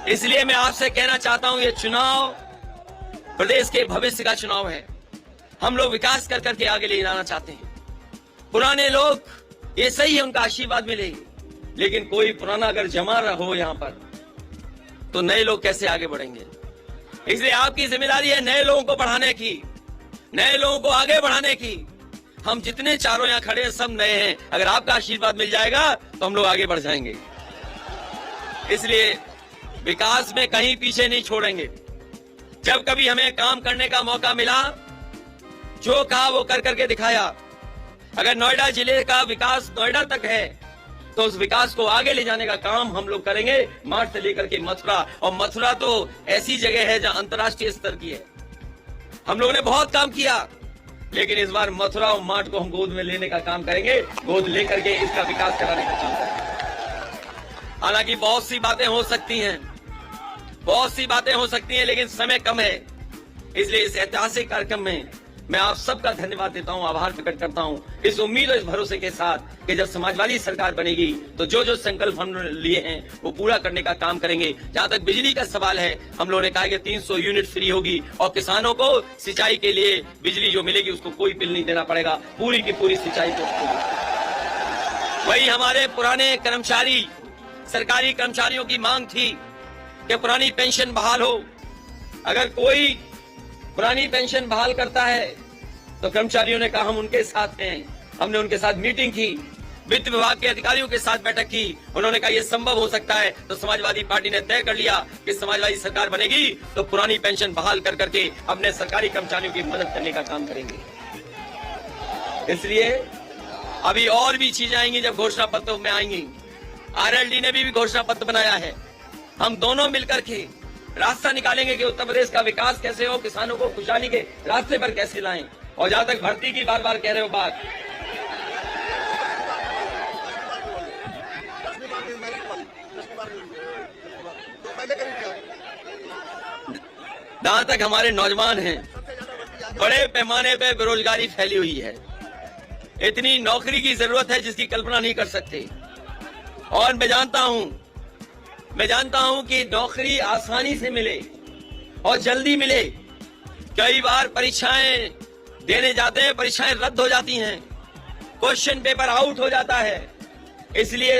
इसलिए मैं आपसे कहना चाहता हूं, ये चुनाव प्रदेश के भविष्य का चुनाव है। हम लोग विकास कर करके आगे ले जाना चाहते हैं। पुराने लोग, ये सही है, उनका आशीर्वाद मिले, लेकिन कोई पुराना अगर जमा हो यहां पर, तो नए लोग कैसे आगे बढ़ेंगे? इसलिए आपकी जिम्मेदारी है नए लोगों को बढ़ाने की, नए लोगों को आगे बढ़ाने की। हम जितने चारों यहां खड़े हैं सब नए हैं। अगर आपका आशीर्वाद मिल जाएगा तो हम लोग आगे बढ़ जाएंगे। इसलिए विकास में कहीं पीछे नहीं छोड़ेंगे। जब कभी हमें काम करने का मौका मिला, जो कहा वो कर करके दिखाया। अगर नोएडा जिले का विकास नोएडा तक है तो उस विकास को आगे ले जाने का काम हम लोग करेंगे, मार्च से लेकर के मथुरा। और मथुरा तो ऐसी जगह है जहां अंतर्राष्ट्रीय स्तर की है। हम लोगों ने बहुत काम किया, लेकिन इस बार मथुरा और मार्ट को हम गोद में लेने का काम करेंगे, गोद लेकर के इसका विकास कराने का काम करेंगे। हालांकि बहुत सी बातें हो सकती हैं, बहुत सी बातें हो सकती हैं, लेकिन समय कम है। इसलिए इस ऐतिहासिक कार्यक्रम में मैं आप सबका धन्यवाद देता हूं, आभार प्रकट करता हूं, इस उम्मीद और इस भरोसे के साथ कि जब समाजवादी सरकार बनेगी तो जो जो संकल्प हमने लिए हैं वो पूरा करने का काम करेंगे। जहां तक बिजली का सवाल है, हम लोगों ने कहा कि 300 यूनिट फ्री होगी और किसानों को सिंचाई के लिए बिजली जो मिलेगी उसको कोई बिल नहीं देना पड़ेगा, पूरी की पूरी सिंचाई को। वही हमारे पुराने कर्मचारी, सरकारी कर्मचारियों की मांग थी कि पुरानी पेंशन बहाल हो। अगर कोई पुरानी पेंशन बहाल करता है तो कर्मचारियों ने कहा हम उनके साथ हैं। हमने उनके साथ मीटिंग की, वित्त विभाग के अधिकारियों के साथ बैठक की। उन्होंने कहा यह संभव हो सकता है, तो समाजवादी पार्टी ने तय कर लिया कि समाजवादी सरकार बनेगी तो पुरानी पेंशन बहाल कर करके अपने सरकारी कर्मचारियों की मदद करने का काम करेंगे। इसलिए अभी और भी चीजें आएंगी जब घोषणा पत्र में आएंगी। आरएलडी ने भी घोषणा पत्र बनाया है। हम दोनों मिलकर के रास्ता निकालेंगे कि उत्तर प्रदेश का विकास कैसे हो, किसानों को खुशहाली के रास्ते पर कैसे लाएं। और जहां तक भर्ती की बार बार कह रहे हो बात, जहां तक हमारे नौजवान हैं, बड़े पैमाने पे बेरोजगारी फैली हुई है। इतनी नौकरी की जरूरत है जिसकी कल्पना नहीं कर सकते। और मैं जानता हूं कि नौकरी आसानी से मिले और जल्दी मिले। कई बार परीक्षाएं देने जाते हैं, परीक्षाएं रद्द हो जाती हैं, क्वेश्चन पेपर आउट हो जाता है। इसलिए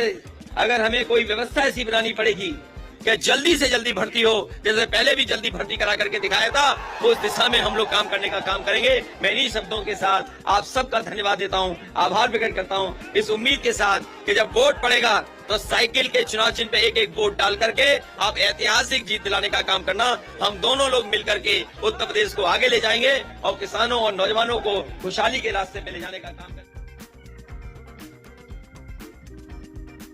अगर हमें कोई व्यवस्था ऐसी बनानी पड़ेगी कि जल्दी से जल्दी भर्ती हो, जैसे पहले भी जल्दी भर्ती करा करके दिखाया था, उस दिशा में हम लोग काम करने का काम करेंगे। मैं इन्हीं शब्दों के साथ आप सबका धन्यवाद देता हूं, आभार प्रकट करता हूं, इस उम्मीद के साथ कि जब वोट पड़ेगा तो साइकिल के चुनाव चिन्ह पे एक एक वोट डाल करके आप ऐतिहासिक जीत दिलाने का काम करना। हम दोनों लोग मिलकर के उत्तर प्रदेश को आगे ले जाएंगे और किसानों और नौजवानों को खुशहाली के रास्ते पे ले जाने का काम करेंगे।